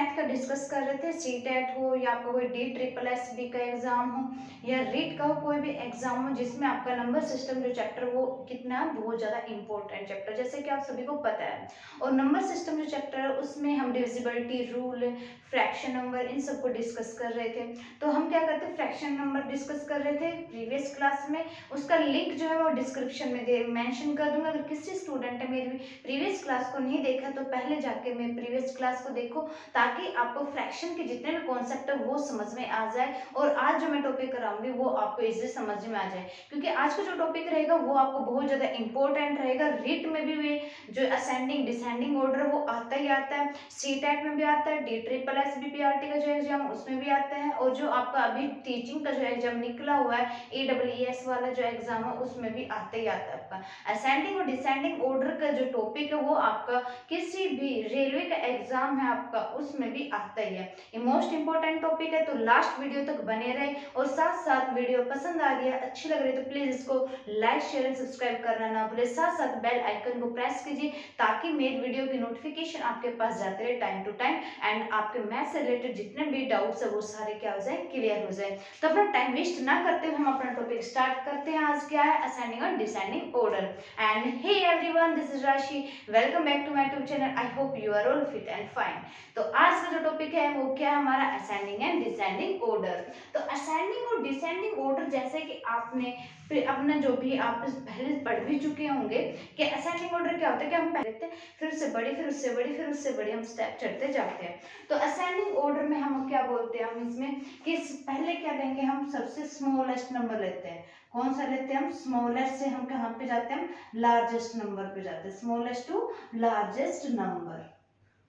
Math का discuss कर रहे थे। सीटेट हो या आपका कोई डी ट्रिपल एस बी का एग्जाम हो या रीट का हो, कोई भी एग्जाम हो जिसमें आपका नंबर सिस्टम जो चैप्टर वो कितना है, बहुत ज़्यादा इंपॉर्टेंट चैप्टर जैसे कि आप सभी को पता है। और नंबर सिस्टम जो चैप्टर है उसमें हम डिविजिबिलिटी रूल, फ्रैक्शन नंबर, इन सबको डिस्कस कर रहे थे। तो हम क्या करते हैं, फ्रैक्शन नंबर डिस्कस कर रहे थे प्रीवियस क्लास में। उसका लिंक जो है वो डिस्क्रिप्शन में दे मेंशन कर दूंगा। अगर किसी स्टूडेंट ने मेरी प्रीवियस क्लास को नहीं देखा तो पहले जाके मैं प्रीवियस क्लास को देखो, ताकि आपको फ्रैक्शन के जितने भी कॉन्सेप्ट है वो समझ में आ जाए और आज जो मैं टॉपिक कराऊंगी वो आपको इजीली समझ में आ जाए। क्योंकि आज का जो टॉपिक रहेगा वो आपको बहुत ज़्यादा इंपॉर्टेंट रहेगा। रीट में भी वे जो असेंडिंग डिसेंडिंग ऑर्डर वो आता ही आता है, सीटेट में भी आता है, डी ट्रिपल एस बीपीआरटी का जो एग्जाम उसमें भी आता है, और जो आपका अभी टीचिंग का जो एग्जाम निकला हुआ है EES वाला जो एग्जाम है उसमें भी आता ही आता है। आपका असेंडिंग और डिसेंडिंग ऑर्डर का जो टॉपिक है वो आपका किसी भी रेलवे का एग्जाम है आपका उसमें भी आता ही है। ये मोस्ट इंपॉर्टेंट टॉपिक है, तो लास्ट वीडियो तक बने रहे। और साथ साथ वीडियो पसंद आ रही है, अच्छी लग रही है तो प्लीज इसको लाइक शेयर एंड सब्सक्राइब करना ना भूले। साथ साथ बेल आइकन को प्रेस कीजिए ताकि मेरी वीडियो की नोटिफिकेशन आपके पास जाते रहे टाइम टू टाइम, एंड आपके मैथ से रिलेटेड जितने भी डाउट्स है वो सारे क्या हो जाए, क्लियर हो जाए। तो अपना टाइम वेस्ट ना करते हुए हम अपना टॉपिक स्टार्ट करते हैं। आज क्या है, असेंडिंग और descending order. And hey everyone, this is Rashi, welcome back to my YouTube channel. I hope you are all fit and fine. तो आज का जो टॉपिक है वो क्या है हमारा, असेंडिंग एंड डिसेंडिंग ऑर्डर। तो असेंडिंग और डिसेंडिंग ऑर्डर जैसे कि आपने अपना जो भी आप पहले पढ़ भी चुके होंगे कि असेंडिंग ऑर्डर क्या होता है कि हम पहले फिर उससे बड़ी, फिर उससे बड़ी, फिर उससे बड़ी हम स्टेप चढ़ते जाते हैं। तो असेंडिंग ऑर्डर में हम क्या बोलते हैं, हम इसमें कि पहले क्या लेंगे, हम सबसे स्मॉलेस्ट नंबर लेते हैं। कौन सा लेते हैं हम, स्मॉलेस्ट से हम कहाँ पे जाते हैं, लार्जेस्ट नंबर पे जाते हैं, smallest to largest number.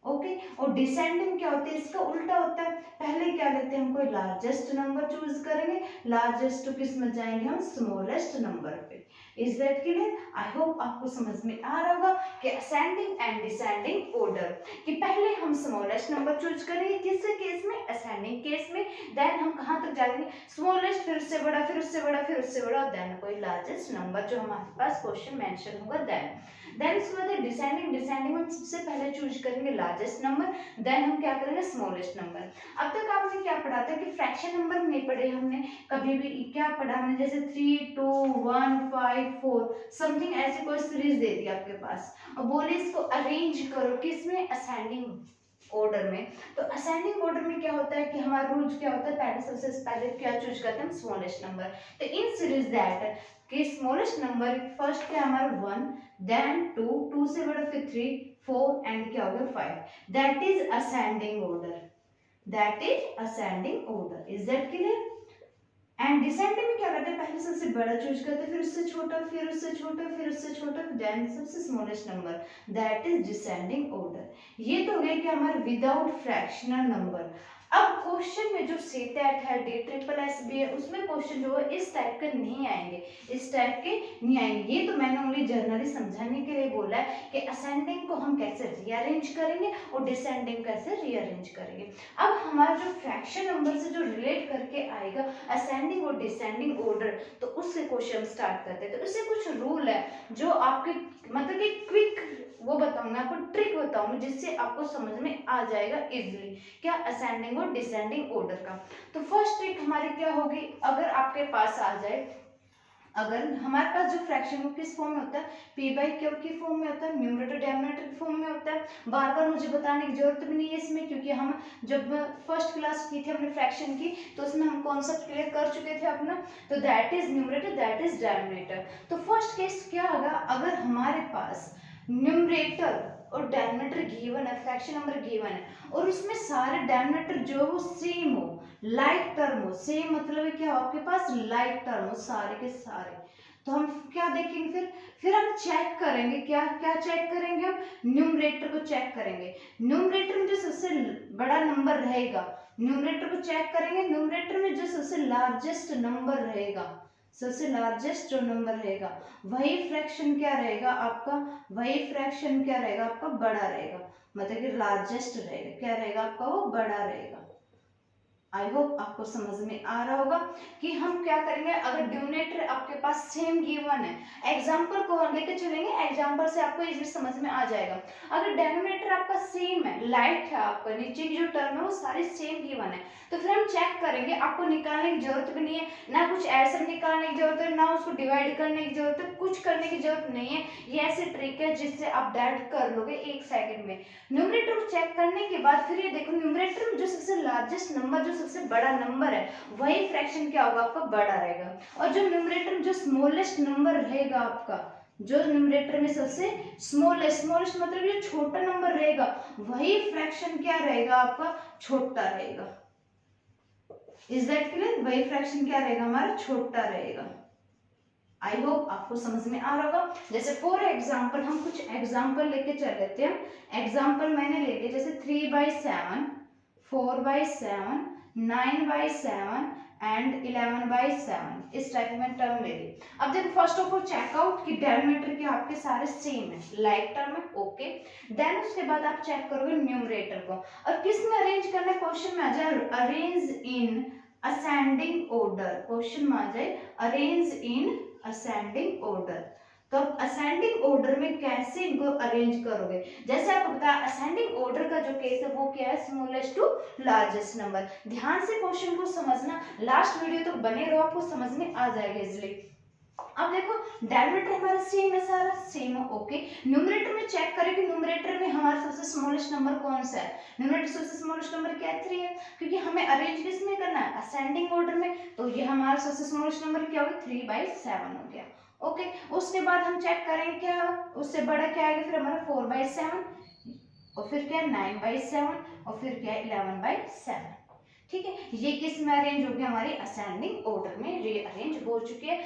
Okay. और डिसेंडिंग क्या होती है, इसका उल्टा होता है। पहले क्या लेते हैं, हम कोई लार्जेस्ट नंबर चूज करेंगे, लार्जेस्ट टू किस में जाएंगे, हम स्मॉलेस्ट नंबर पे। Is that clear? I hope आपको समझ में आ रहा होगा कि असेंडिंग एंड डिसेंडिंग ऑर्डर कि पहले हम स्मॉलेस्ट नंबर चूज करेंगे, किस केस में, असेंडिंग केस में। देन हम कहाँ तक जाएंगे, स्मॉलेस्ट, फिर उससे बड़ा, फिर उससे बड़ा, फिर उससे बड़ा, देन कोई लार्जेस्ट नंबर जो हमारे पास क्वेश्चन मेंशन होगा। देन उसके बाद डिसेंडिंग, डिसेंडिंग में सबसे पहले चूज करेंगे लार्जेस्ट नंबर, देन हम क्या करेंगे, स्मॉलेस्ट नंबर। अब तक आपने क्या पढ़ा था कि फ्रैक्शन नंबर नहीं पढ़े हमने कभी भी। क्या पढ़ा हमने, जैसे 3 2 1 5 4 समथिंग ऐसी कोई सीरीज दे दी आपके पास और बोले इसको अरेंज करो किसमें, असेंडिंग ऑर्डर में। तो असेंडिंग ऑर्डर में क्या होता है कि हमारा रूल क्या होता है, पहले सबसे पहले क्या चूज करते हैं हम, स्मॉलेस्ट नंबर। तो इन सीरीज दैट कि स्मॉलेस्ट नंबर फर्स्ट क्या हमारा 1, देन 2, 2 से बड़ा फिर 3, 4 एंड क्या हो गया 5। That is ascending order, that is ascending order. Is that clear? And descending में क्या करते हैं, पहले सबसे बड़ा चूज करते हैं, फिर उससे छोटा, फिर उससे छोटा, फिर उससे छोटा, देन सबसे smallest number, that is descending order. ये तो हो गया कि हमारे विदाउट फ्रैक्शनल नंबर। अब क्वेश्चन में जो सीटेट है, डी ट्रिपल एस भी है, उसमें क्वेश्चन जो है इस टाइप के नहीं आएंगे, इस टाइप के नहीं आएंगे। ये तो मैंने ओनली जनरली समझाने के लिए बोला है कि असेंडिंग को हम कैसे रीअरेंज करेंगे और डिसेंडिंग कैसे रीअरेंज करेंगे। अब हमारा जो फ्रैक्शन नंबर से जो रिलेट करके आएगा असेंडिंग और डिसेंडिंग ऑर्डर, तो उससे क्वेश्चन स्टार्ट करते हैं। तो इससे कुछ रूल है जो आपके मतलब कि क्विक वो बताऊंगा, आपको ट्रिक बताऊंगी जिससे आपको समझ में आ जाएगा इजीली क्या असेंडिंग और डिसेंडिंग ऑर्डर का। तो फर्स्ट ट्रिक हमारी क्या होगी, अगर आपके पास आ जाए, अगर हमारे पास जो फ्रैक्शन वो किस फॉर्म में होता है, p/q की फॉर्म में होता है, न्यूमरेटर डिनोमिनेटर की फॉर्म में होता है। बार बार मुझे बताने की जरूरत भी नहीं है इसमें, क्योंकि हम जब फर्स्ट क्लास की थी हमने फ्रैक्शन की तो उसमें हम कॉन्सेप्ट क्लियर कर चुके थे अपना। तो that is numerator, that is denominator. तो फर्स्ट केस क्या होगा, अगर हमारे पास न्यूमरेटर और डिनोमिनेटर गिवन है, फ्रैक्शन नंबर गिवन है और उसमें सारे डिनोमिनेटर जो है वो सेम हो, लाइक टर्म हो, सेम मतलब है क्या हो आपके पास, लाइक टर्म हो सारे के सारे। तो हम क्या देखेंगे, फिर हम चेक करेंगे, क्या क्या चेक करेंगे, हम न्यूमरेटर को चेक करेंगे। न्यूमरेटर में जो सबसे बड़ा नंबर रहेगा, न्यूमरेटर को चेक करेंगे, न्यूमरेटर में जो सबसे लार्जेस्ट नंबर रहेगा, सबसे लार्जेस्ट जो नंबर रहेगा वही फ्रैक्शन क्या रहेगा आपका, वही फ्रैक्शन क्या रहेगा आपका, बड़ा रहेगा। मतलब कि लार्जेस्ट रहेगा, क्या रहेगा आपका, वो बड़ा रहेगा। आई होप आपको समझ में आ रहा होगा कि हम क्या करेंगे। अगर डिनोमिनेटर आपके पास सेम गिवन है, एग्जांपल को हम लेके चलेंगे, एग्जांपल से आपको इजीली समझ में आ जाएगा। अगर डिनोमिनेटर आपका सेम है, लाइक है, आपका नीचे की जो टर्म है वो सारी सेम गिवन है, तो फिर हम चेक करेंगे, आपको निकालने की जरूरत भी नहीं है, ना कुछ ऐसा निकालने की जरूरत है, ना उसको डिवाइड करने की जरूरत है, कुछ करने की जरूरत नहीं है। ये ऐसी ट्रिक है जिससे आप डायरेक्ट कर लोगे 1 सेकंड में। न्यूमरेटर को चेक करने के बाद फिर ये देखो, न्यूमरेटर में जो सबसे लार्जेस्ट नंबर, जो सबसे बड़ा नंबर है, वही फ्रैक्शन क्या होगा आपका, बड़ा रहेगा। और जो न्यूमरेटर में जो स्मॉलेस्ट नंबर रहेगा आपका, जो न्यूमरेटर में सबसे स्मॉलेस्ट मतलब जो छोटा नंबर रहेगा, वही फ्रैक्शन क्या रहेगा आपका, छोटा रहेगा। Is that clear? वही फ्रैक्शन क्या रहेगा हमारा, छोटा रहेगा। आई होप आपको समझ में आ रहा होगा। जैसे फॉर एग्जाम्पल हम कुछ एग्जाम्पल लेके चल लेते हैं। एग्जाम्पल मैंने ले लिया, जैसे 3/7, 4/7, 9/7 एंड 11/7, इस टाइप में टर्म ले ली। अब देखो फर्स्ट ऑफ ऑल चेकआउट कि डेनोमिनेटर के आपके सारे सेम है, लाइक टर्म है, ओके। देन उसके बाद आप चेक करोगे न्यूमरेटर को, और किस में अरेंज करना है, क्वेश्चन में आ जाए arrange in ascending order, question में आ जाए अरेंज इन असेंडिंग ऑर्डर। तो अब असेंडिंग ऑर्डर में कैसे इनको अरेंज करोगे, जैसे आपको पता है असेंडिंग ऑर्डर का जो केस है वो क्या है, स्मॉलेस्ट टू लार्जेस्ट नंबर। ध्यान से क्वेश्चन को समझना, लास्ट वीडियो तो बने रहो, आपको समझ में आ जाएगा इजिली। अब देखो डेनोमिनेटर हमारा सेम है, सारा सेम है, ओके। न्यूमरेटर में चेक करें कि न्यूमरेटर में हमारा सबसे स्मॉलेस्ट नंबर कौन सा है। न्यूमरेटर सबसे स्मॉलेस्ट नंबर क्या है, 3 है, क्योंकि हमें अरेंज किस में करना है, असेंडिंग ऑर्डर में। तो ये हमारा सबसे स्मॉलेस्ट नंबर क्या होगा, 3/7 हो गया, ओके। उसके बाद हम चेक करेंगे क्या उससे बड़ा क्या आएगा, फिर हमारा 4/7, और फिर क्या 9/7, और फिर क्या 11/7। ठीक है, ये किस में अरेंज हो गया, हमारी असेंडिंग ऑर्डर में ये अरेंज हो चुकी है।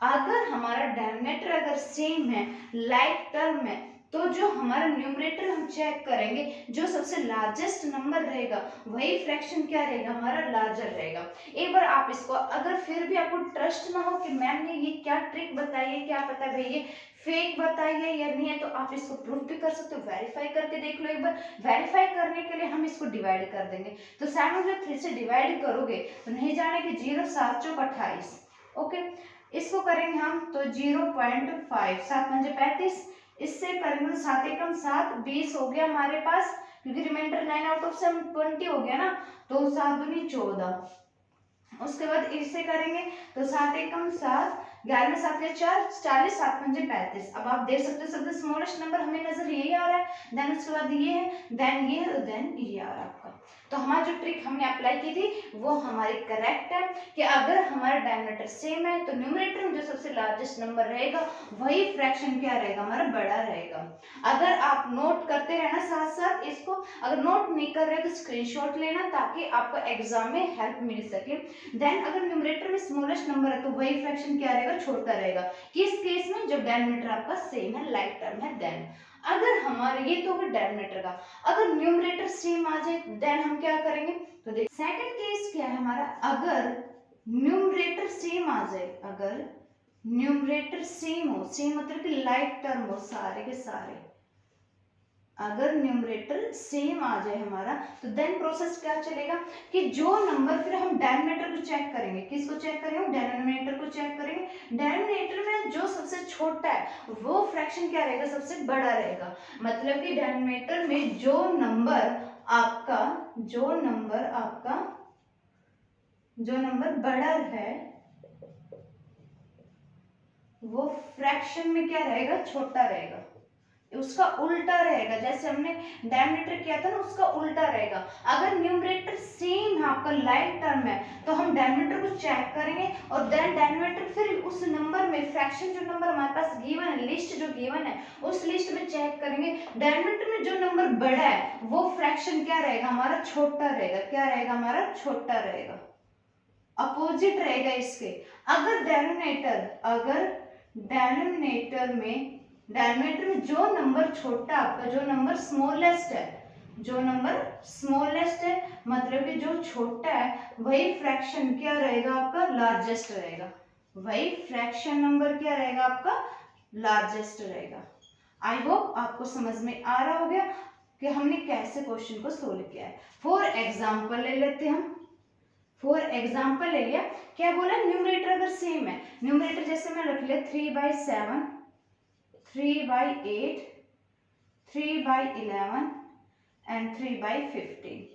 अगर हमारा डिनोमिनेटर अगर सेम है, लाइक टर्म है, तो जो हमारा न्यूमरेटर हम चेक करेंगे, जो सबसे लार्जेस्ट नंबर रहेगा वही फ्रैक्शन क्या रहेगा, हमारा लार्जर रहेगा। एक बार आप इसको, अगर फिर भी आपको ट्रस्ट ना हो कि मैम ने ये क्या ट्रिक बताई है, क्या पता भाई ये फेक बताई है या नहीं है, तो आप इसको प्रूफ भी कर सकते हो, वेरीफाई करके देख लो एक बार। वेरीफाई करने के लिए हम इसको डिवाइड कर देंगे, तो 7 को 3 से डिवाइड करोगे तो नहीं जाने कि 0 7 चौक 28, ओके। इसको करेंगे हम तो 0.5, 7 पंजे 35, इससे करेंगे तो 7 एकम 7, 20 हो गया हमारे पास, क्योंकि रिमाइंडर 9 आउट ऑफ 7 20 हो गया ना, तो 7 दूनी 14। उसके बाद इससे करेंगे तो 7 एकम 7, 11 में 7 के 4, 40, 7 पंजे 35। अब आप देख सकते हो सबसे स्मॉलेस्ट नंबर हमें नजर यही आ रहा है, देन उसके बाद ये है, देन ये है, देन ये आ रहा है आपका। तो हमारी जो ट्रिक हमने अप्लाई की थी वो हमारी करेक्ट है, कि अगर हमारा डिनोमिनेटर सेम है तो न्यूमरेटर में जो सबसे लार्जेस्ट नंबर रहेगा वही फ्रैक्शन क्या रहेगा, हमारा बड़ा रहेगा। अगर आप नोट करते रहना साथ साथ इसको, अगर नोट नहीं कर रहे तो स्क्रीनशॉट लेना ताकि आपको एग्जाम में हेल्प मिल सके। देन अगर न्यूमरेटर में स्मॉलेस्ट नंबर है तो वही फ्रैक्शन क्या रहेगा, छोटा रहेगा। किस केस में, जब डिनोमिनेटर आपका सेम है, लाइक टर्म है। देन अगर हमारे ये तो होगा डिनोमिनेटर का, अगर न्यूमरेटर सेम आ जाए देन हम क्या करेंगे, तो देख सेकंड केस क्या है हमारा, अगर न्यूमरेटर सेम आ जाए, अगर न्यूमरेटर सेम हो, सेम मतलब कि लाइक टर्म हो सारे के सारे, अगर न्यूमरेटर सेम आ जाए हमारा, तो देन प्रोसेस क्या चलेगा कि जो नंबर, फिर हम डिनोमिनेटर को चेक करेंगे, किसको चेक करेंगे, डिनोमिनेटर को चेक करेंगे। डिनोमिनेटर में जो सबसे छोटा है वो फ्रैक्शन क्या रहेगा, सबसे बड़ा रहेगा। मतलब कि डिनोमिनेटर में जो नंबर आपका बड़ा है वो फ्रैक्शन में क्या रहेगा, छोटा रहेगा। उसका उल्टा रहेगा, जैसे हमने डिनोमिनेटर किया था ना उसका उल्टा रहेगा। अगर न्यूमरेटर सेम है आपका, लाइक टर्म है, तो हम डिनोमिनेटर को चेक करेंगे और देन डिनोमिनेटर फिर उस नंबर में फ्रैक्शन, जो नंबर हमारे पास गिवन है, लिस्ट जो गिवन है उस लिस्ट में चेक करेंगे। डिनोमिनेटर में जो नंबर बड़ा है वो फ्रैक्शन क्या रहेगा, हमारा छोटा रहेगा। क्या रहेगा, हमारा छोटा रहेगा, अपोजिट रहेगा इसके। अगर डिनोमिनेटर में जो नंबर छोटा आपका, जो नंबर स्मॉलेस्ट है, मतलब कि जो छोटा है वही फ्रैक्शन क्या रहेगा आपका, लार्जेस्ट रहेगा। वही फ्रैक्शन नंबर क्या रहेगा आपका, लार्जेस्ट रहेगा। आई होप आपको समझ में आ रहा हो गया कि हमने कैसे क्वेश्चन को सोल्व किया है। फॉर एग्जाम्पल ले लेते हैं हम, फॉर एग्जाम्पल ले लिया, क्या बोला, न्यूमरेटर अगर सेम है, न्यूमरेटर जैसे मैं रख लिया 3/7, 3/8, 3/11 एंड 3/15,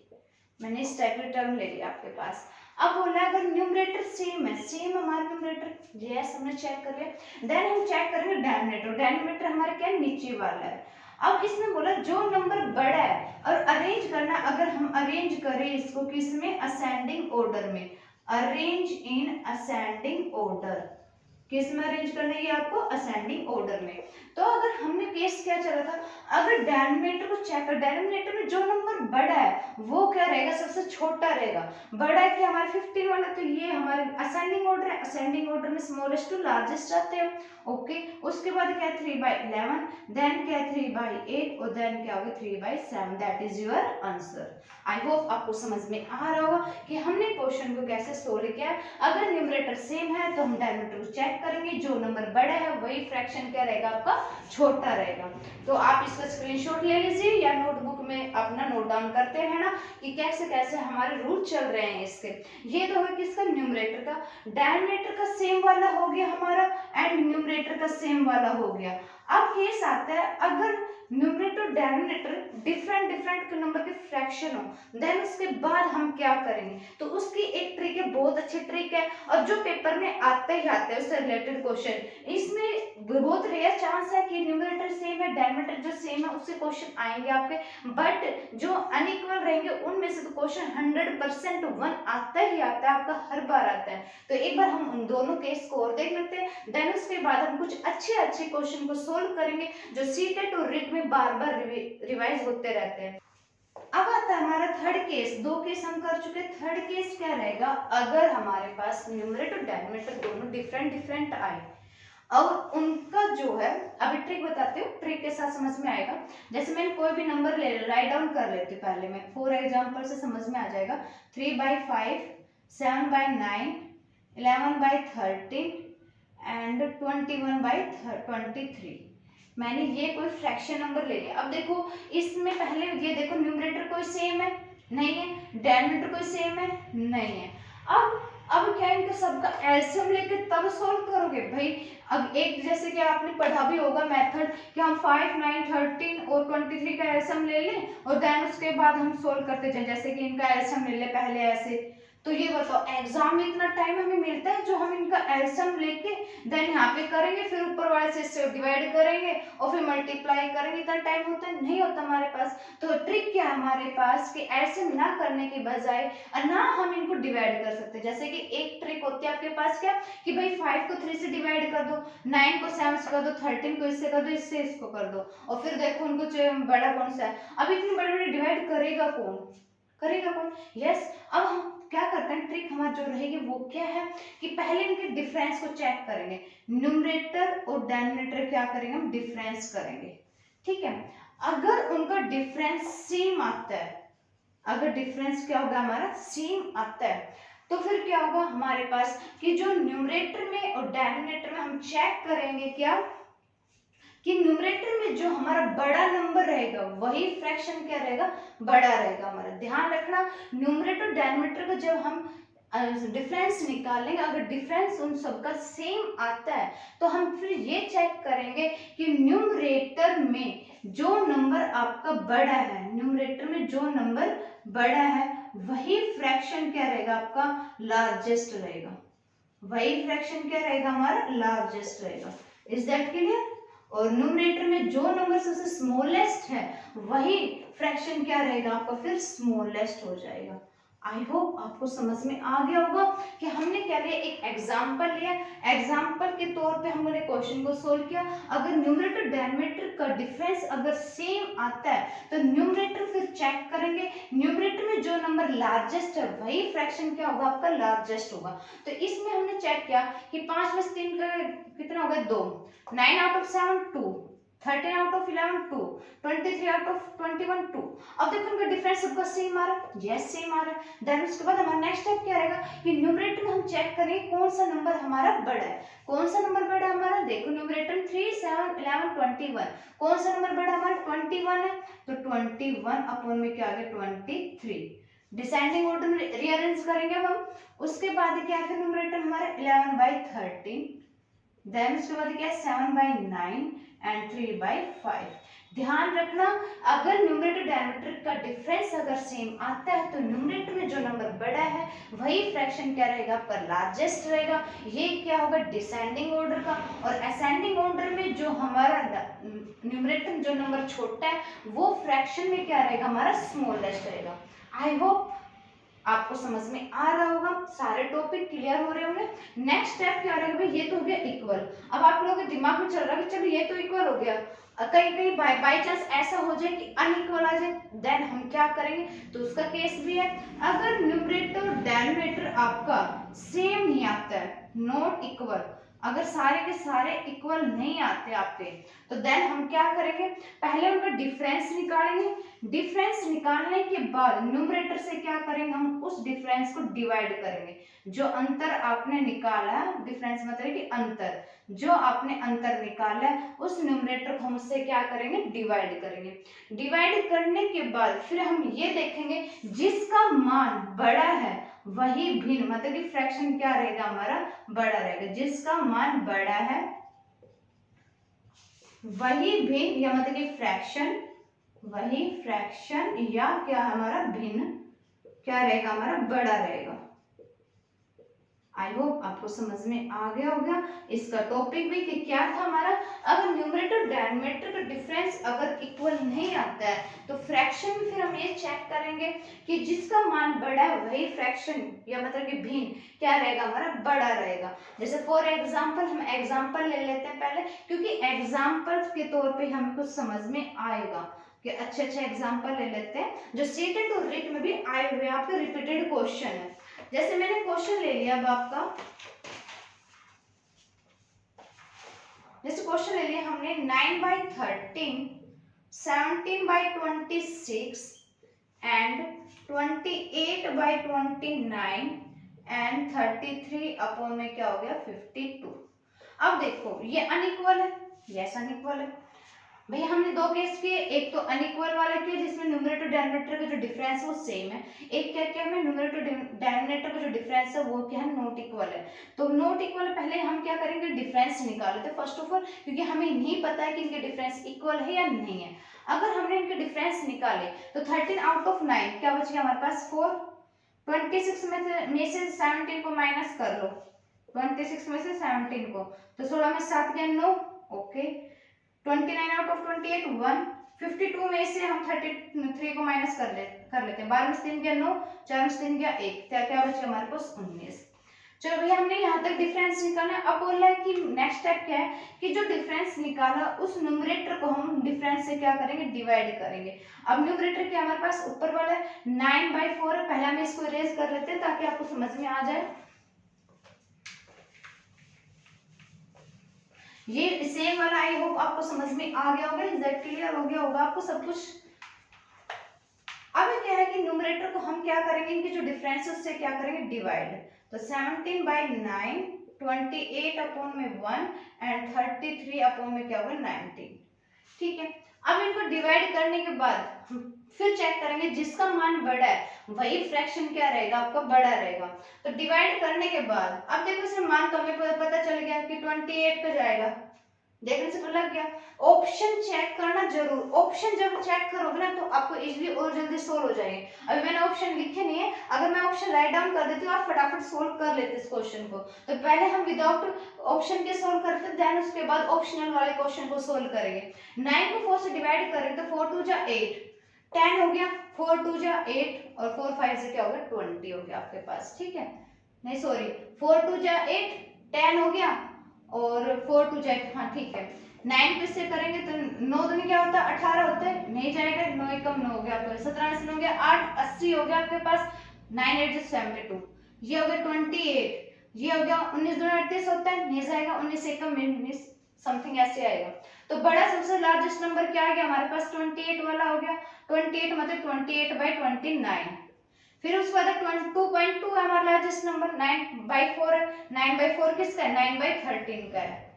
मैंने इस टाइप का टर्म ले लिया आपके पास। अब बोला अगर न्यूमरेटर सेम है, सेम हमारा न्यूमरेटर, यस हमने चेक कर लिया, देन हम चेक करेंगे डिनोमिनेटर, डिनोमिनेटर हमारा क्या है, नीचे वाला है। अब इसमें बोला जो नंबर बड़ा है और अरेंज करना, अगर हम अरेंज करें इसको किसमें, असेंडिंग ऑर्डर में, अरेंज इन असेंडिंग ऑर्डर, किस में अरेंज करना है ये आपको, असेंडिंग ऑर्डर में। तो अगर हमने केस क्या चला था, अगर डिनोमिनेटर को चेक कर, डिनोमिनेटर में जो नंबर बड़ा है वो क्या रहेगा, सबसे छोटा रहेगा। बड़ा है कि हमारे 15 वाला, तो ये हमारे असेंडिंग ऑर्डर है, असेंडिंग ऑर्डर में स्मॉलेस्ट टू लार्जेस्ट आते हैं। ओके, उसके बाद क्या है 3/11, देन क्या है 3/8 और देन क्या होगा 3/7, that is your answer. I hope आपको समझ में आ रहा होगा कि हमने क्वेश्चन को कैसे सोल्व किया। अगर न्यूमरेटर सेम है तो हम डिनोमिनेटर को चेक करेंगे, जो नंबर बड़ा है वही फ्रैक्शन क्या रहेगा आपका, छोटा रहेगा। तो आप इसका स्क्रीनशॉट ले लीजिए या नोटबुक में अपना नोट डाउन करते हैं ना कि कैसे कैसे हमारे रूल चल रहे हैं इसके। ये तो है किसका, न्यूमरेटर का। डिनोमिनेटर का सेम वाला हो गया हमारा एंड न्यूमरेटर का सेम वाला हो गया। अब केस आता है अगर न्यूमरेटर और डिनोमिनेटर डिफरेंट डिफरेंट नंबर के फ्रैक्शन हो, देन उसके बाद हम क्या करेंगे। तो उसकी एक ट्रिक है, बहुत अच्छी ट्रिक है, और जो पेपर में आते ही आते हैं उससे रिलेटेड क्वेश्चन। इसमें बहुत रेयर चांस है कि न्यूमरेटर सेम है, डिनोमिनेटर जो सेम है उससे क्वेश्चन आएंगे आपके, बट जो अनइक्वल रहेंगे उनमें से तो क्वेश्चन 100% 1 आता ही आता है, आपका हर बार आता है। तो एक बार हम उन दोनों केस को और देख लेते हैं, देन उसके बाद हम कुछ अच्छे अच्छे क्वेश्चन को सोल्व करेंगे जो सीटेट और रिट में बार बार रिवाइज होते रहते हैं। अब आता है हमारा थर्ड केस, दो केस हम कर चुके। थर्ड केस क्या रहेगा, अगर हमारे पास न्यूमरेटर और डिनोमिनेटर दोनों डिफरेंट डिफरेंट आए और उनका जो है, अभी ट्रिक बताती हूँ, ट्रिक के साथ समझ में आएगा। जैसे मैंने कोई भी नंबर ले राइट डाउन कर लेती हूँ पहले मैं, फॉर एग्जाम्पल से समझ में आ जाएगा, 3/5, 7/9, 11/13 एंड 21/23। मैंने ये कोई फ्रैक्शन नंबर ले लिया। अब देखो इसमें पहले ये देखो न्यूमरेटर कोई सेम है नहीं है, डिनोमिनेटर कोई सेम है नहीं है। अब क्या इनका सबका एलसीएम लेके तब सोल्व करोगे भाई। अब एक जैसे कि आपने पढ़ा भी होगा मेथड कि हम 5, 9, 13 और 23 का एलसीएम ले लें और देन उसके बाद हम सोल्व करते जाएं, जैसे कि इनका एलसीएम ले ले पहले ऐसे। तो ये बताओ एग्जाम में इतना टाइम हमें मिलता है जो हम इनका एलसीएम लेके देन यहाँ पे करेंगे, फिर ऊपर वाले से इससे डिवाइड करेंगे और फिर मल्टीप्लाई करेंगे, इतना टाइम होता है नहीं होता हमारे पास। तो ट्रिक क्या है हमारे पास कि एलसीएम ना करने के बजाय ना हम इनको डिवाइड कर सकते हैं। जैसे कि एक ट्रिक होती है आपके पास क्या कि भाई 5 को 3 से डिवाइड कर दो, 9 को 7 से कर दो, 13 को इससे कर दो, इससे इसको कर दो और फिर देखो उनको बड़ा कौन सा है। अब इतनी बड़ी बड़ी डिवाइड करेगा कौन, करेगा कौन। यस, अब हम क्या करते हैं, ट्रिक हमारी जो रहेगी वो क्या है कि पहले इनके डिफरेंस को चेक करेंगे। न्यूमरेटर और डिनोमिनेटर क्या करेंगे, हम डिफरेंस करेंगे, ठीक है। अगर उनका डिफरेंस सेम आता है, अगर डिफरेंस क्या होगा हमारा सेम आता है, तो फिर क्या होगा हमारे पास कि जो न्यूमरेटर में और डिनोमिनेटर में हम चेक करेंगे क्या कि न्यूमरेटर में जो हमारा बड़ा नंबर रहेगा वही फ्रैक्शन क्या रहेगा, बड़ा रहेगा हमारा। ध्यान रखना न्यूमरेटर डिनोमिनेटर का जब हम डिफरेंस निकालेंगे, अगर डिफरेंस उन सबका सेम आता है तो हम फिर ये चेक करेंगे कि न्यूमरेटर में जो नंबर आपका बड़ा है, न्यूमरेटर में जो नंबर बड़ा है वही फ्रैक्शन क्या रहेगा आपका, लार्जेस्ट रहेगा, वही फ्रैक्शन क्या रहेगा हमारा, लार्जेस्ट रहेगा। Is that clear. और न्यूमरेटर में जो नंबर सबसे स्मॉलेस्ट है वही फ्रैक्शन क्या रहेगा आपका, फिर स्मॉलेस्ट हो जाएगा। आई होप आपको समझ में आ गया होगा कि हमने क्या लिया, एक एग्जाम्पल लिया, एग्जाम्पल के तौर पे हमने क्वेश्चन को सोल्व किया। अगर न्यूमरेटर डिनोमिनेटर का डिफरेंस अगर सेम आता है तो न्यूमरेटर फिर चेक करेंगे, न्यूमरेटर में जो नंबर लार्जेस्ट है वही फ्रैक्शन क्या होगा आपका, लार्जेस्ट होगा। तो इसमें हमने चेक किया कि 5 में से 3 का कितना होगा, 2, 9 out of 7 2, 13 out of 11 2, 23 out of 21 2। अब देखो इनका डिफरेंस सबका सेम आ रहा है, यस सेम आ रहा है। देन उसके बाद हमारा नेक्स्ट स्टेप क्या रहेगा कि न्यूमरेटर में हम चेक करेंगे कौन सा नंबर हमारा बड़ा है, कौन सा नंबर बड़ा है हमारा। देखो न्यूमरेटर 3, 7, 11, 21, कौन सा नंबर बड़ा हमारा 21 है, तो 21 अपॉन में क्या आ गया 23। डिसेंडिंग ऑर्डर में रीअरेंज करेंगे अब हम। उसके बाद क्या है फिर न्यूमरेटर हमारा 11/13, देन उसके बाद क्या है 7/9 एंड 3/5। ध्यान रखना, अगर न्यूमरेटर डायमीटर का डिफरेंस अगर सेम आता है तो न्यूमरेटर में जो नंबर बड़ा है वही फ्रैक्शन क्या रहेगा, आपका लार्जेस्ट रहेगा। ये क्या होगा, डिसेंडिंग ऑर्डर का। और असेंडिंग ऑर्डर में जो हमारा न्यूमरेटर में जो नंबर छोटा है वो फ्रैक्शन में क्या रहेगा, हमारा स्मॉलेस्ट रहेगा। आई होप आपको समझ में आ रहा होगा, सारे टॉपिक क्लियर हो रहे होंगे। नेक्स्ट स्टेप क्या रहेगा भाई, ये तो हो गया इक्वल। अब आप लोगों के दिमाग में चल रहा है कि चलो ये तो इक्वल हो गया, कहीं कहीं बाई चांस ऐसा हो जाए कि अनइक्वल आ जाए, देन हम क्या करेंगे, तो उसका केस भी है। अगर न्यूमरेटर और डिनोमिनेटर आपका सेम नहीं आता है, नॉट इक्वल, अगर सारे के सारे इक्वल नहीं आते आपके, तो देन हम क्या करेंगे, पहले उनका डिफरेंस निकालेंगे। डिफरेंस निकालने के बाद न्यूमरेटर से क्या करेंगे, हम उस डिफरेंस को डिवाइड करेंगे। जो अंतर आपने निकाला, डिफरेंस मतलब कि अंतर, जो आपने अंतर निकाला है उस न्यूमरेटर को हम उससे क्या करेंगे, डिवाइड करेंगे। डिवाइड करने के बाद फिर हम ये देखेंगे जिसका मान बड़ा है वही भिन्न, मतलब कि फ्रैक्शन क्या रहेगा, हमारा बड़ा रहेगा। जिसका मान बड़ा है वही भिन्न, या मतलब कि फ्रैक्शन, वही फ्रैक्शन या क्या हमारा भिन्न क्या रहेगा, हमारा बड़ा रहेगा। आई होप आपको समझ में आ गया होगा इसका टॉपिक भी कि क्या था हमारा। अगर न्यूमरेटर डिनोमिनेटर का डिफरेंस अगर इक्वल नहीं आता है तो फ्रैक्शन में फिर हम ये चेक करेंगे कि जिसका मान बड़ा है वही फ्रैक्शन या मतलब कि भिन्न क्या रहेगा, हमारा बड़ा रहेगा। जैसे फॉर एग्जांपल, हम एग्जांपल ले लेते हैं पहले, क्योंकि एग्जांपल के तौर पे हमें कुछ समझ में आएगा कि अच्छे अच्छे एग्जांपल ले लेते हैं जो सीटेट और रिट में भी आए हुए आपके रिपीटेड क्वेश्चन है। जैसे मैंने क्वेश्चन ले लिया अब आपका, जैसे क्वेश्चन ले लिया हमने 9/13, 17/26 एंड 28/29 एंड 33 अपॉन में क्या हो गया 52। अब देखो ये अनइक्वल है, यस अनइक्वल है भैया। हमने दो केस किए, एक तो अनइक्वल वाला किया जिसमें न्यूमरेटर डिनोमिनेटर का जो डिफरेंस है वो सेम है, एक क्या किया हमने न्यूमरेटर डिनोमिनेटर का जो डिफरेंस है वो क्या है, नॉट इक्वल है। तो नॉट इक्वल पहले हम क्या करेंगे, डिफरेंस निकाल लेते फर्स्ट ऑफ ऑल, क्योंकि हमें नहीं पता है कि इनके डिफरेंस इक्वल है या नहीं है। अगर हमने इनके डिफरेंस निकाले तो 13 आउट ऑफ 9 क्या बच गया हमारे पास 4, 26 में से 17 को माइनस कर लो, 26 में से 17 को, तो 16 में 7 गया 9, ओके। 29 आउट ऑफ 28 1, 52 में से हम 33 को माइनस कर लेते हैं, 12 में से 3 गया 9, 4 में से 3 गया 1, क्या बचा हमारे पास 19। चलो भैया हमने यहाँ तक डिफरेंस निकाला। अब बोल रहा है कि नेक्स्ट स्टेप क्या है कि जो डिफरेंस निकाला उस न्यूमरेटर को हम डिफरेंस से क्या करेंगे, डिवाइड करेंगे। अब न्यूमरेटर क्या हमारे पास ऊपर वाला है 9/4 है, पहले हम इसको इरेज कर लेते हैं ताकि आपको समझ में आ जाए। ये सेम वाला आई होप आपको समझ में आ गया होगा, एग्जैक्ट क्लियर हो गया होगा आपको सब कुछ। अब क्या है कि न्यूमरेटर को हम क्या करेंगे, इनके जो डिफरेंस है उससे क्या करेंगे, डिवाइड। तो 17/9, 28 अपॉन में 1 एंड 33 अपॉन में क्या होगा 19, ठीक है। अब इनको डिवाइड करने के बाद फिर चेक करेंगे जिसका मान बड़ा है वही फ्रैक्शन क्या रहेगा, आपका बड़ा रहेगा। तो डिवाइड करने के बाद अब देखो इसमें मान तो हमें पता चल गया कि 28 पे जाएगा, देखने से लग गया। ऑप्शन चेक करना जरूर, ऑप्शन जब चेक करोगे ना तो आपको इजीली और जल्दी सोल्व हो जाएंगे। अभी मैंने ऑप्शन लिखे नहीं है, अगर मैं ऑप्शन राइट डाउन कर देती हूँ आप फटाफट सोल्व कर लेते इस क्वेश्चन को। तो पहले हम विदाउट ऑप्शन के सोल्व करते, देन उसके बाद ऑप्शनल वाले क्वेश्चन को सोल्व करेंगे। 9 को 4 से डिवाइड करें तो 4 2 जा 8, 10 हो गया, 4 2 जा 8 और 4 5 से क्या होगा 20 हो गया आपके पास, ठीक है। नहीं सॉरी, 4 2 जा 8, 10 हो गया और 4 2 जा 8, हाँ ठीक है। 9 पे से करेंगे तो 9 दूनी क्या होता है 18 होता है, नहीं जाएगा, 9 एकम 9 हो गया आपका, 17 से 9 हो गया 8, 80 हो गया आपके पास, 9 8 जो 72, ये हो गया 28, ये हो गया 19 दूनी 38 होता है, नहीं जाएगा, 19 एकम 19 समथिंग ऐसे आएगा। तो बड़ा सबसे लार्जेस्ट नंबर क्या आ गया हमारे पास 28 वाला हो गया, 28 मतलब 28/29। फिर उसके बाद 2.2 है हमारा लार्जेस्ट नंबर, 9/4 है, 9/4 किसका है 9/13 का है।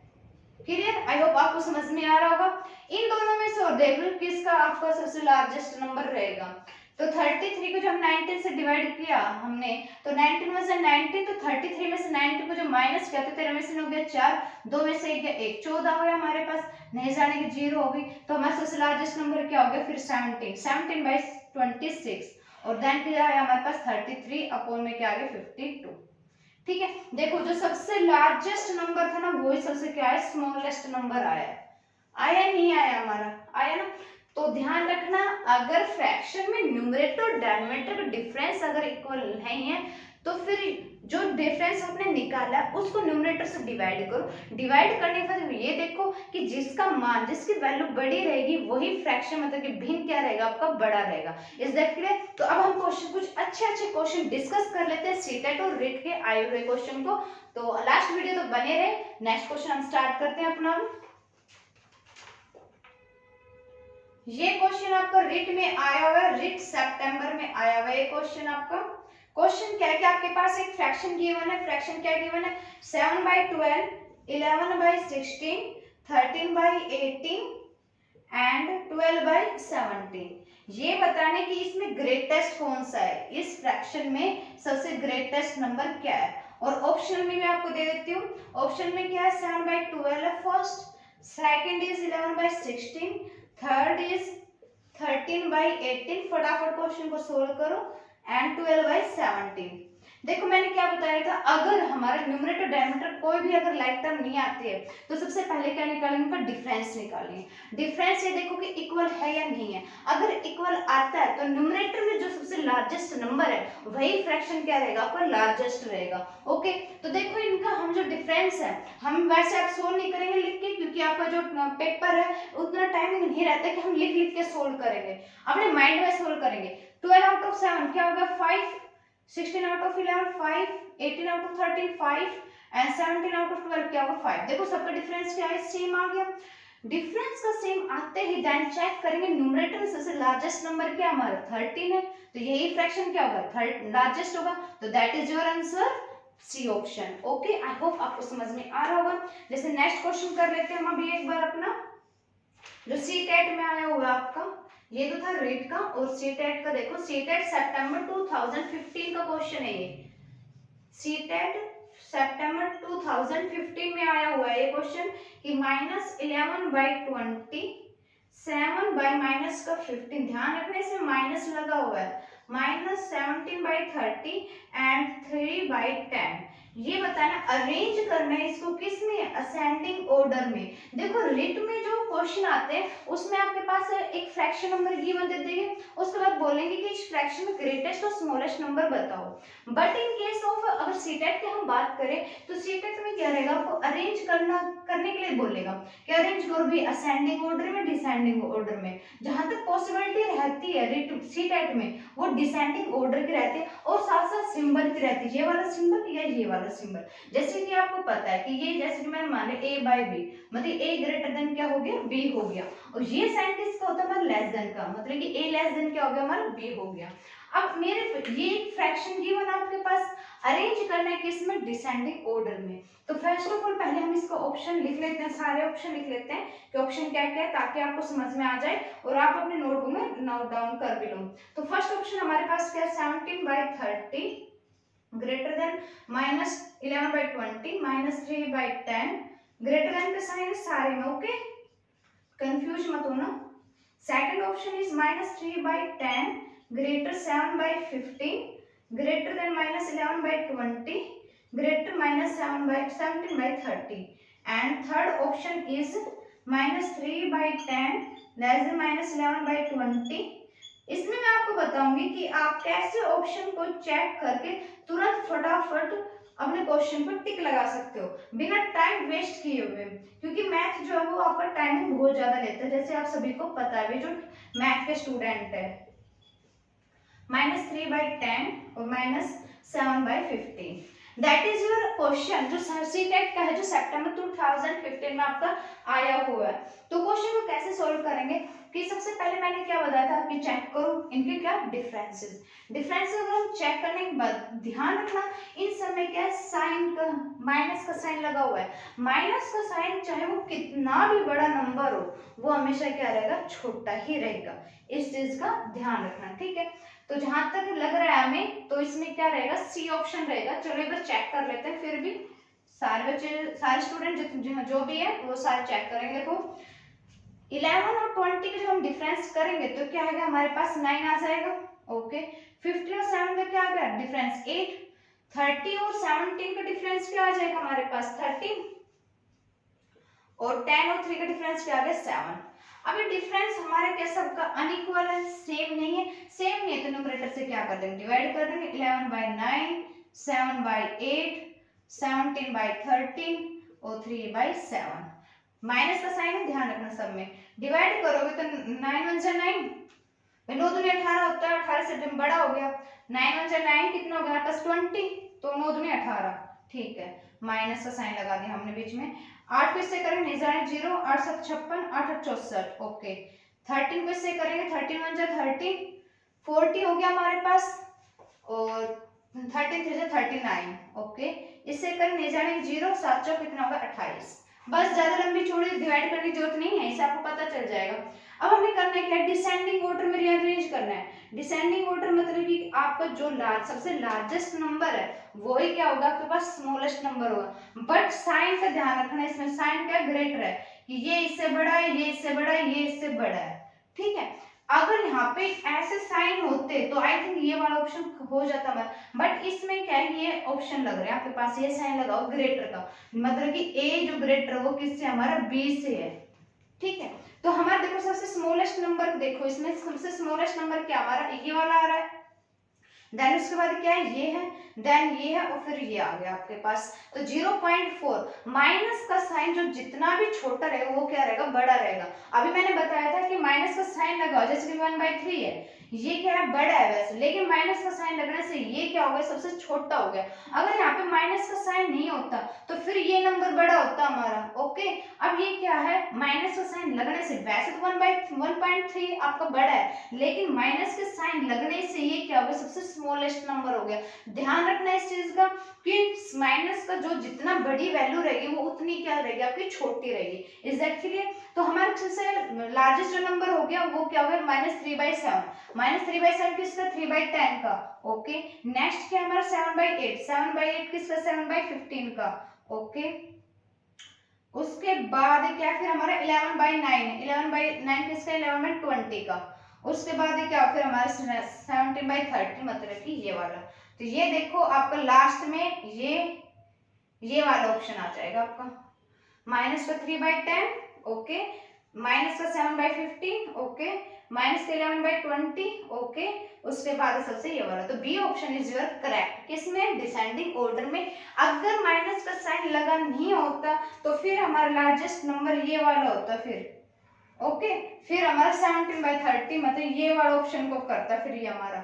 क्लियर, आई होप आपको समझ में आ रहा होगा। इन दोनों में से और देख लो किसका आपका सबसे लार्जेस्ट नंबर रहेगा। तो 33 को जब 19 से डिवाइड किया हमने तो 19 में से 19 तो 33 में से 19 को जो माइनस किया तो 13 में से हो गया 4, 2 में से 1 गया 1, 14 हो गया हमारे पास, नहीं जाने की 0 होगी। तो हमारा सबसे लार्जेस्ट नंबर क्या हो गया फिर 17, 17/26 और देन क्या है हमारे पास 33 अपॉन में क्या आ गया 52। ठीक है, देखो जो सबसे लार्जेस्ट नंबर था ना वही सबसे क्या है स्मॉलेस्ट नंबर आया, आया नहीं आया हमारा, आया ना। तो ध्यान रखना अगर फ्रैक्शन में न्यूमरेटर और डिनोमिनेटर का डिफरेंस अगर इक्वल नहीं है तो फिर जो डिफरेंस आपने निकाला उसको न्यूमरेटर से डिवाइड करो। डिवाइड करने के बाद ये देखो कि जिसका मान जिसकी वैल्यू बड़ी रहेगी वही फ्रैक्शन मतलब कि भिन्न क्या रहेगा आपका बड़ा रहेगा। Is that clear? तो अब हम क्वेश्चन कुछ अच्छे क्वेश्चन डिस्कस कर लेते हैं सीटेट और रेट के आए हुए क्वेश्चन को। तो लास्ट वीडियो तो बने रहे, नेक्स्ट क्वेश्चन हम स्टार्ट करते हैं अपना। ये क्वेश्चन आपका रिट में आया हुआ है, रिट सितंबर में आया हुआ है ये क्वेश्चन आपका। क्वेश्चन क्या है कि आपके पास एक फ्रैक्शन गिवन है, फ्रैक्शन क्या गिवन है 7/12, 11/16, 13/18 एंड 12/17। ये बताने कि इसमें ग्रेटेस्ट कौन सा है, इस फ्रैक्शन में सबसे ग्रेटेस्ट नंबर क्या है। और ऑप्शन में मैं आपको दे देती हूँ, ऑप्शन में क्या है 7/12 है first, second is 11/16, third is 13/18, फटाफट क्वेश्चन को सोल्व करो, एंड 12/17। देखो मैंने क्या बताया था, अगर हमारा न्यूमरेटर डिनोमिनेटर कोई भी अगर लाइक टर्म नहीं आती है तो सबसे पहले क्या निकालेंगे, उनका डिफरेंस निकालेंगे। डिफरेंस ये देखो कि इक्वल है या नहीं है, अगर इक्वल आता है तो न्यूमरेटर में जो सबसे लार्जेस्ट नंबर है वही फ्रैक्शन क्या रहेगा आपका लार्जेस्ट रहेगा। ओके, तो देखो इनका हम जो डिफरेंस है हम वैसे आप सोल्व नहीं करेंगे लिख के, क्योंकि आपका जो पेपर है उतना टाइम नहीं रहता कि हम लिख लिख के सोल्व करेंगे, अपने माइंड में सोल्व करेंगे। 12 आउट ऑफ 7 क्या होगा 5, 16 out of 11 5, 18 out of 13 5 and 17 out of 12 क्या होगा 5। देखो सबका डिफरेंस क्या है सेम आ गया। डिफरेंस का सेम आते ही देन चेक करेंगे न्यूमरेटर में सबसे लार्जेस्ट नंबर क्या हमारा 13 है, तो यही फ्रैक्शन क्या होगा थर्ड लार्जेस्ट होगा, तो that is your answer C option. Okay, I hope आपको समझ में आ रहा होगा। जैसे नेक्स्ट क्वेश्चन कर लेते हैं हम अभी एक बार अपना, जो सी टेट में आया हुआ आपका, ये तो था रेट का, और सीटेट का देखो सीटेट सितंबर 2015 का क्वेश्चन है ये, सीटेट सितंबर 2015 में आया हुआ है ये क्वेश्चन कि -11/20 7 बाई माइनस का 15, ध्यान रखने इसमें माइनस लगा हुआ है, -17/30 एंड 3/10। ये बताना अरेंज करना है इसको किस में, असेंडिंग ऑर्डर में। देखो रिट में जो क्वेश्चन आते हैं उसमें आपके पास एक फ्रैक्शन नंबर गिवन दे देंगे, उसके बाद बोलेंगे कि इस फ्रैक्शन में ग्रेटेस्ट और स्मॉलेस्ट नंबर बताओ। बट इन केस ऑफ अगर सीटेट की हम बात करें तो सीटेट में क्या रहेगा, आपको अरेंज करने के लिए बोलेगा कि अरेंज करो भी असेंडिंग ऑर्डर में डिसेंडिंग ऑर्डर में। जहां तक पॉसिबिलिटी रहती है रिट सीटेट में वो डिसेंडिंग ऑर्डर की रहती है और साथ साथ सिंबल की रहती है, ये वाला सिंबल या ये वाला सिंबल। जैसे कि आपको पता है कि ये जैसे कि मैंने माने A/B मतलब A ग्रेटर देन क्या हो गया B हो गया, और ये साइन किसका होता है हमारा लेस देन का, मतलब कि A लेस देन क्या हो गया हमारा B हो गया। अब मेरे ये फ्रैक्शन गिवन आपके पास, अरेंज करना है किसमें डिसेंडिंग ऑर्डर में। तो फर्स्ट ऑफ ऑल पहले हम इसका ऑप्शन लिख लेते हैं, सारे ऑप्शन लिख लेते हैं कि ऑप्शन क्या क्या है ताकि आपको समझ में आ जाए और आप अपने नोटबुक में नोट डाउन कर भी लो। तो फर्स्ट ऑप्शन हमारे पास क्या है 17/30 ग्रेटर देन -11/20 -3/10 ग्रेटर देन का साइन है सारे में, ओके कंफ्यूज मत होना। Second option is -3/10 greater 7/15 greater than -11/20 greater -17/30 and third option is -3/10 less than -11/20। इसमें मैं आपको बताऊंगी कि आप कैसे ऑप्शन को चेक करके तुरंत फटाफट अपने क्वेश्चन पर टिक लगा सकते हो बिना टाइम वेस्ट किए हुए, क्योंकि मैथ जो है वो आपका टाइमिंग बहुत ज्यादा लेता है, जैसे आप सभी को पता है जो मैथ के स्टूडेंट है। -3/10 और -7/15। दैट इज योर क्वेश्चन जो सी टेट का है, जो सितंबर 2015 में आपका आया हुआ है। तो क्वेश्चन को कैसे सोल्व करेंगे कि सबसे पहले मैंने क्या बताया था कि चेक करो इनके क्या डिफरेंसेस। डिफरेंसेस अगर हम चेक करने के बाद ध्यान रखना इन समय क्या साइन का माइनस का साइन लगा हुआ है। माइनस का साइन चाहे वो कितना भी बड़ा नंबर हो वो हमेशा क्या रहेगा, छोटा ही रहेगा। इस चीज का ध्यान रखना, ठीक है। तो जहां तक लग रहा है हमें तो इसमें क्या रहेगा, सी ऑप्शन रहेगा। चलो एक बार चेक कर लेते हैं, फिर भी सारे बच्चे सारे स्टूडेंट जो भी है वो सारे चेक करेंगे। देखो 11 और 20 के जो हम डिफरेंस करेंगे तो क्या आएगा हमारे पास 9 आ जाएगा। ओके 15 और 7 का क्या आ गया डिफरेंस 8। 30 और 17 का डिफरेंस क्या आ जाएगा हमारे पास 13 और 10 और 3 का डिफरेंस क्या आ गया 7। अब ये डिफरेंस हमारा क्या सबका अनइक्वल है, सेम नहीं है। सेम नहीं है तो न्यूमरेटर से क्या कर देंगे, डिवाइड कर देंगे। 11 बाई 9, 7 बाई 8, 17 बाई 13 और 3 बाई 7। माइनस का साइन है, ध्यान रखना सब में। डिवाइड करोगे तो 9 1 जा 9, 9 दूनी 18 होता है, 18 से बड़ा हो गया। 9 1 जा 9 कितना हो गया प्लस 20, तो 9 दूनी 18, ठीक है। माइनस का साइन लगा दिया हमने बीच में। 8 को इससे करेंगे नहीं जाने 0, 8 7 56, 8 8 64, ओके। 13 को इससे करेंगे 13 1 जा 13, 40 हो गया हमारे पास, और 13 3 जा 39, ओके। इससे करें नहीं जाने 0, 7 चौक कितना होगा 28। बस ज्यादा लंबी चौड़ी डिवाइड करने की जरूरत नहीं है, इसे आपको पता चल जाएगा। अब हमें करना है क्या, डिसेंडिंग ऑर्डर में रीअरेंज करना है। डिसेंडिंग ऑर्डर मतलब कि आपका जो सबसे लार्जेस्ट नंबर है वो ही क्या होगा आपके पास स्मॉलेस्ट नंबर होगा। बट साइन का ध्यान रखना, इसमें साइन क्या ग्रेटर है कि ये इससे बड़ा है, ये इससे बड़ा है, ये इससे बड़ा है, ठीक है। अगर यहाँ पे ऐसे साइन होते तो आई थिंक ये वाला ऑप्शन हो जाता है, बट इसमें क्या है ये ऑप्शन लग रहा है आपके पास, ये साइन लगाओ ग्रेटर का, मतलब कि ए जो ग्रेटर वो किससे हमारा बी से है, ठीक है। तो हमारा देखो सबसे स्मॉलेस्ट नंबर देखो, इसमें सबसे स्मॉलेस्ट नंबर क्या हमारा ये वाला आ रहा है, देन उसके बाद क्या है ये है, देन ये है और फिर ये आ गया आपके पास। तो 0.4 माइनस का साइन जो जितना भी छोटा रहेगा वो क्या रहेगा, बड़ा रहेगा। अभी मैंने बताया था कि माइनस का साइन लगाओ, जैसे कि 1/3 है, ये क्या है बड़ा है वैसे, लेकिन माइनस का साइन लगने से ये क्या हो गया सबसे छोटा हो गया। अगर यहाँ पे माइनस का साइन नहीं होता तो फिर ये नंबर बड़ा होता हमारा, ओके। अब ये क्या है माइनस का साइन लगने से, वैसे तो 1/3 आपका बड़ा है, लेकिन माइनस के साइन लगने से ये क्या हो गया सबसे स्मॉलेस्ट नंबर हो गया। ध्यान रखना इस चीज का कि माइनस का जो जितना बड़ी वैल्यू रहेगी वो उतनी क्या रहेगी आपकी छोटी रहेगी। Is that clear? तो हमारे सबसे लार्जेस्ट जो नंबर हो गया वो क्या हो गया -3/7। -3/7 किसका 3/10 का, ओके। नेक्स्ट क्या हमारा 7/8, 7/8 किसका 7/15 का, ओके। उसके बाद क्या फिर हमारा 11/9, 11/9 किसका 11/20 का। उसके बाद क्या फिर हमारा 17/30 मतलब कि ये वाला। तो ये देखो आपका लास्ट में ये वाला ऑप्शन आ जाएगा आपका, माइनस का 3/10, ओके, माइनस का 7/15, ओके, माइनस का 11/20, ओके। उसके बाद सबसे ये वाला, तो B option is your correct. किसमें, डिसेंडिंग ऑर्डर में। अगर माइनस का साइन लगा नहीं होता तो फिर हमारा लार्जेस्ट नंबर ये वाला होता, फिर ओके, फिर हमारा 17/30 मतलब ये वाला ऑप्शन को करता फिर ये हमारा,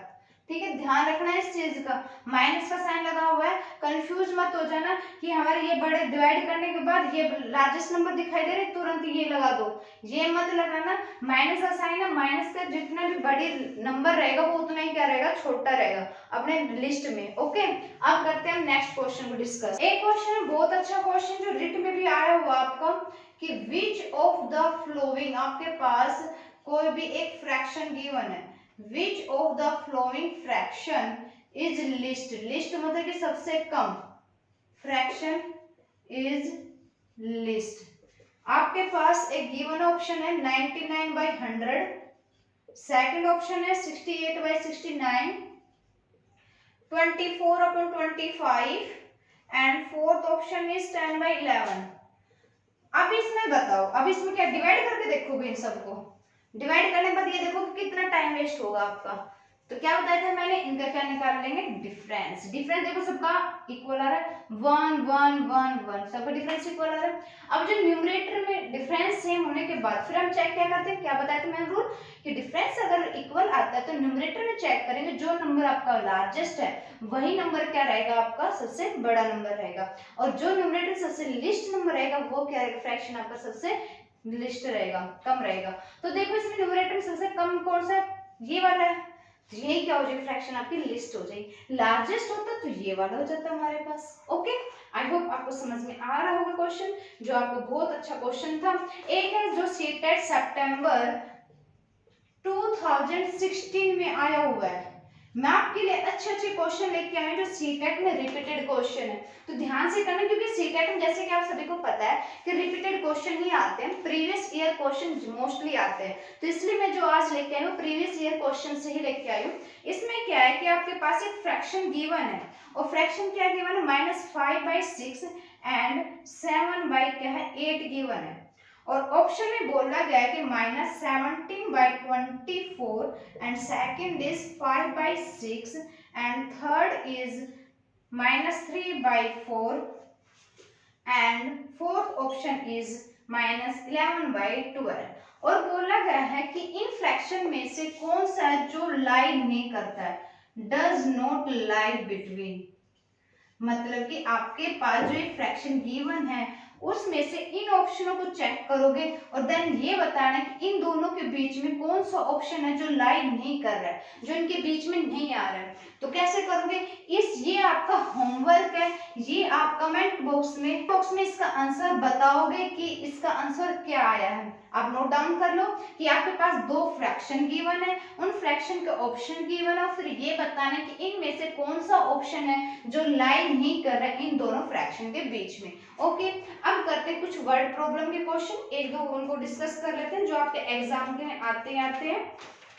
ठीक है। ध्यान रखना है इस चीज का, माइनस का साइन लगा हुआ है, कंफ्यूज मत हो जाना कि हमारे ये बड़े डिवाइड करने के बाद ये लार्जेस्ट नंबर दिखाई दे रहे तुरंत ये लगा दो, ये मत लगाना। माइनस का साइन है, माइनस का जितना भी बड़ी नंबर रहेगा वो उतना ही क्या रहेगा, छोटा रहेगा अपने लिस्ट में, ओके। अब करते हैं नेक्स्ट क्वेश्चन को डिस्कस। एक क्वेश्चन है बहुत अच्छा क्वेश्चन जो रिट में भी आया हुआ आपका, कि विच ऑफ द फ्लोइंग, आपके पास कोई भी एक फ्रैक्शन गिवन है, which of the flowing fraction is list, list मतलब कि सबसे कम, फ्रैक्शन इज लिस्ट। आपके पास एक गिवन ऑप्शन है 99/100, सेकंड ऑप्शन है 68/69, 24/25 एंड फोर्थ ऑप्शन इज 10/11। अब इसमें बताओ, अब इसमें क्या डिवाइड करके देखोगे इन सबको, डिवाइड करने के बाद ये देखो कि कितना टाइम वेस्ट होगा आपका। तो क्या बताया था मैंने, इनका क्या निकाल लेंगे, डिफरेंस। डिफरेंस देखो सबका इक्वल आ रहा है, 1 1 1 1, सबका डिफरेंस इक्वल आ रहा है। अब जो न्यूमरेटर में डिफरेंस सेम होने के बाद फिर हम चेक क्या करते हैं, क्या बताया था मैंने रूल, कि डिफरेंस अगर इक्वल आता है तो न्यूमरेटर में चेक करेंगे, जो नंबर आपका लार्जेस्ट है वही नंबर क्या रहेगा, आपका सबसे बड़ा नंबर रहेगा, और जो न्यूमरेटर सबसे लिस्ट नंबर रहेगा वो क्या रहेगा, फ्रैक्शन आपका सबसे लिस्ट रहेगा, कम रहेगा। तो देखो इसमें न्यूमरेटर में सबसे कम कौन सा है, ये वाला है, तो यही क्या हो जाएगी, फ्रैक्शन आपकी लिस्ट हो जाएगी। लार्जेस्ट होता तो ये वाला हो जाता हमारे पास। ओके, आई होप आपको समझ में आ रहा होगा क्वेश्चन, जो आपको बहुत अच्छा क्वेश्चन था। एक है जो सीटेट सितंबर 2016 में आया हुआ है, मैं आपके लिए अच्छे अच्छे क्वेश्चन लेके आई हूं जो सीटेट में रिपीटेड क्वेश्चन है, तो ध्यान से करना, क्योंकि सीटेट में जैसे कि आप सभी को पता है कि रिपीटेड क्वेश्चन ही आते हैं, प्रीवियस ईयर क्वेश्चन मोस्टली आते हैं, तो इसलिए मैं जो आज लेके आई हूँ प्रीवियस ईयर क्वेश्चन से ही लेके आई हूँ। इसमें क्या है कि आपके पास एक फ्रैक्शन गिवन है, और फ्रैक्शन क्या गिवन है, -5/6 एंड 7 क्या है 8 गिवन है, और ऑप्शन में बोला गया है कि -17/24 and second is 5/6 and third is -3/4 and fourth option is -11/12, और बोला गया है कि इन फ्रैक्शन में से कौन सा है जो लाई नहीं करता है, डज नॉट लाई बिटवीन, मतलब कि आपके पास जो ये फ्रैक्शन गिवन है उसमें से इन ऑप्शनों को चेक करोगे और देन ये बताना कि इन दोनों के बीच में कौन सा ऑप्शन है जो लाई नहीं कर रहा है, जो इनके बीच में नहीं आ रहा है। तो कैसे करोगे, ये आपका होमवर्क है, ये आप कमेंट बॉक्स में इसका आंसर बताओगे कि इसका आंसर क्या आया है। आप नोट डाउन कर लो कि आपके पास दो फ्रैक्शन गिवन है, उन फ्रैक्शन के ऑप्शन गिवन है, फिर ये बताना कि इनमें से कौन सा ऑप्शन है जो लाई नहीं कर रहा है इन दोनों फ्रैक्शन के बीच में। ओके, अब करते हैं कुछ वर्ड प्रॉब्लम के क्वेश्चन, एक दो उनको डिस्कस कर लेते हैं जो आपके एग्जाम के आते हैं।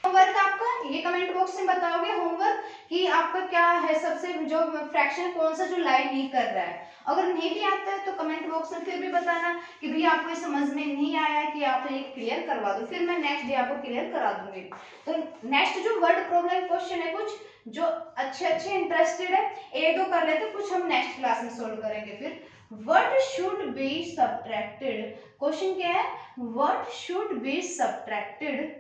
होमवर्क आपका ये कमेंट बॉक्स में बताओगे होमवर्क कि आपका क्या है, सबसे जो फ्रैक्शन कौन सा जो लाई नहीं कर रहा है। अगर नहीं भी आता है तो कमेंट बॉक्स में फिर भी बताना कि भैया आपको ये समझ में नहीं आया है, कि आप ये क्लियर करवा दो, फिर मैं नेक्स्ट डे आपको क्लियर करा दूंगी। तो नेक्स्ट जो वर्ड प्रॉब्लम क्वेश्चन है कुछ जो अच्छे इंटरेस्टेड है, एक दो कर लेते, कुछ हम नेक्स्ट क्लास में सोल्व करेंगे। फिर what should be subtracted, question क्या है, व्हाट शुड बी सब्ट्रैक्टेड।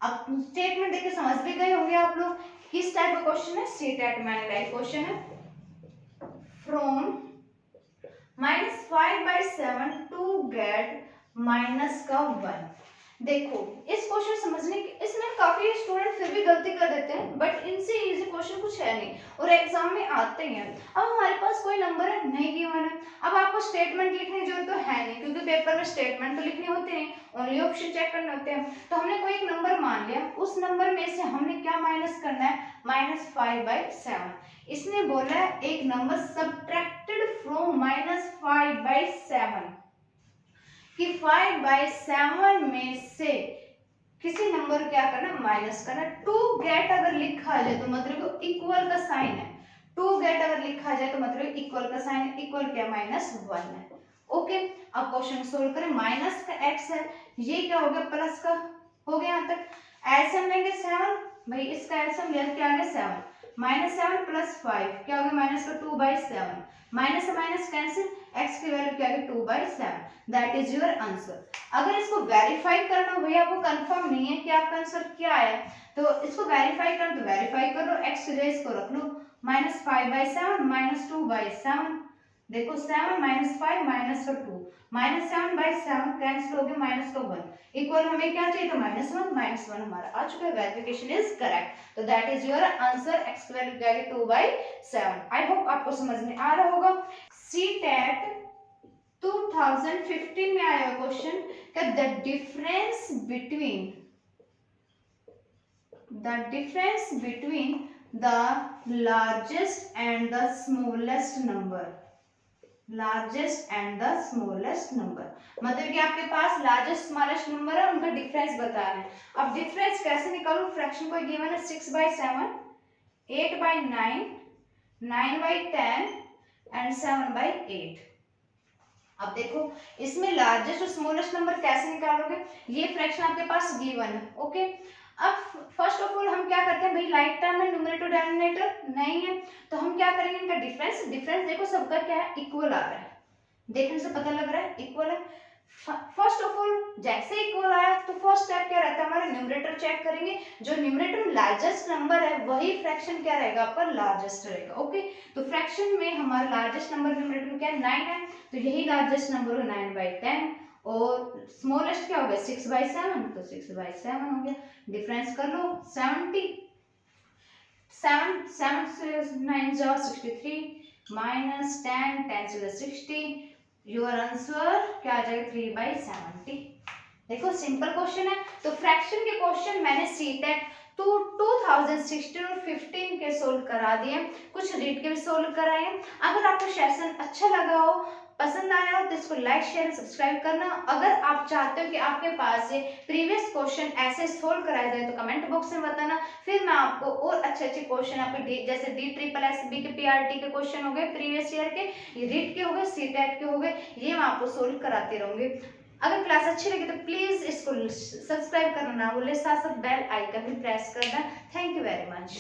अब स्टेटमेंट देख के समझ भी गए होंगे आप लोग किस टाइप का क्वेश्चन है, सीटेट में आने वाला क्वेश्चन है। From -5/7 to get -1। देखो इस क्वेश्चन समझने के, इसमें काफी स्टूडेंट फिर भी गलती कर देते हैं, बट इनसे इजी क्वेश्चन कुछ है नहीं और एग्जाम में आते हैं। अब हमारे पास कोई नंबर है नहीं गिवन है, अब आपको स्टेटमेंट लिखने की जरूरत तो है नहीं, क्योंकि पेपर में स्टेटमेंट तो लिखने होते नहीं, ओनली ऑप्शन चेक करने होते हैं। तो हमने कोई एक नंबर मान लिया, उस नंबर में से हमने क्या माइनस करना है, -5/7। इसने बोला है एक नंबर सब्ट्रैक्टेड फ्रॉम -5/7, कि 5/7 में से किसी नंबर क्या करना, माइनस करना। टू गेट अगर लिखा जाए तो मतलब इक्वल का साइन है, टू गेट अगर लिखा जाए तो मतलब इक्वल का साइन है, इक्वल क्या, -1 है। ओके, अब क्वेश्चन सोल्व करें, माइनस का x है, ये क्या हो गया, प्लस का हो गया, यहाँ तक एलसीएम लेंगे 7, भाई इसका एलसीएम लिया क्या आ गया 7, -7 + 5 क्या हो गया, माइनस का 2/7, माइनस से माइनस कैंसिल, x की वैल्यू क्या आ गई 2/7, दैट इज योर आंसर। अगर इसको वेरीफाई करना हो, भैया आपको कंफर्म नहीं है कि आपका आंसर क्या है, तो इसको वेरीफाई करना तो वेरीफाई कर लो, x की जगह इसको रख लो, -5/7 -2/7, देखो 7 - 5 -2, -7/7 कैंसिल हो गया, -1 इक्वल हमें क्या चाहिए, तो -1 हमारा आ चुका है, वेरिफिकेशन इज करेक्ट। तो that is your answer, x की वैल्यू क्या है 2/7। आई होप आपको समझ में आ रहा होगा। सीटेट 2015 में आया क्वेश्चन का the difference between the largest and the smallest number, largest and the smallest number, मतलब कि आपके पास लार्जेस्ट स्मॉलेस्ट नंबर है, उनका डिफरेंस बताना है। अब डिफरेंस कैसे निकालूं, फ्रैक्शन को गिवन है 6/7, 8/9, 9/10 एंड 7/8। अब देखो इसमें लार्जेस्ट और स्मॉलेस्ट नंबर कैसे निकालोगे, ये फ्रैक्शन आपके पास गिवन है। ओके, अब फर्स्ट ऑफ ऑल हम क्या करते हैं भाई, लाइक टर्म है न्यूमरेटर डिनोमिनेटर नहीं है, तो हम क्या करेंगे इनका डिफरेंस, डिफरेंस देखो सबका क्या है, इक्वल आ रहा है, देखने से पता लग रहा है इक्वल है। फर्स्ट ऑफ ऑल जैसे इक्वल आया तो फर्स्ट स्टेप क्या रहता है हमारा, न्यूमरेटर चेक करेंगे, जो न्यूमरेटर में लार्जेस्ट नंबर है वही फ्रैक्शन क्या रहेगा आपका, लार्जेस्ट रहेगा। ओके, तो फ्रैक्शन में हमारा लार्जेस्ट नंबर न्यूमरेटर में क्या है, 9 है, तो यही लार्जेस्ट नंबर हो 9/10, और स्मॉलेस्ट क्या हो गया 6/7, तो 6/7 हो गया। डिफरेंस कर लो 70, 7 से 9 जा 63 माइनस 10, 10 से 60, योर आंसर क्या आ जाएगा 3/70। देखो सिंपल क्वेश्चन है, तो फ्रैक्शन के क्वेश्चन मैंने सीटेट तो 2016 और 15 के सोल्व करा दिए, कुछ रीड के भी सोल्व कराए हैं। अगर आपको सेशन अच्छा लगा हो, पसंद आया हो तो इसको लाइक शेयर सब्सक्राइब करना। अगर आप चाहते हो कि आपके पास से प्रीवियस क्वेश्चन ऐसे सोल्व कराए जाए तो कमेंट बॉक्स में बताना, फिर मैं आपको और अच्छे अच्छे क्वेश्चन आपके जैसे DSSS के पीआरटी के क्वेश्चन हो गए प्रीवियस ईयर के, ये रीड के हो गए, सीटेट के हो गए, ये मैं आपको सोल्व कराती रहूंगी। अगर क्लास अच्छी लगी तो प्लीज इसको सब्सक्राइब करना ना भूले, साथ साथ बेल आइकन भी प्रेस करना। Thank you very much.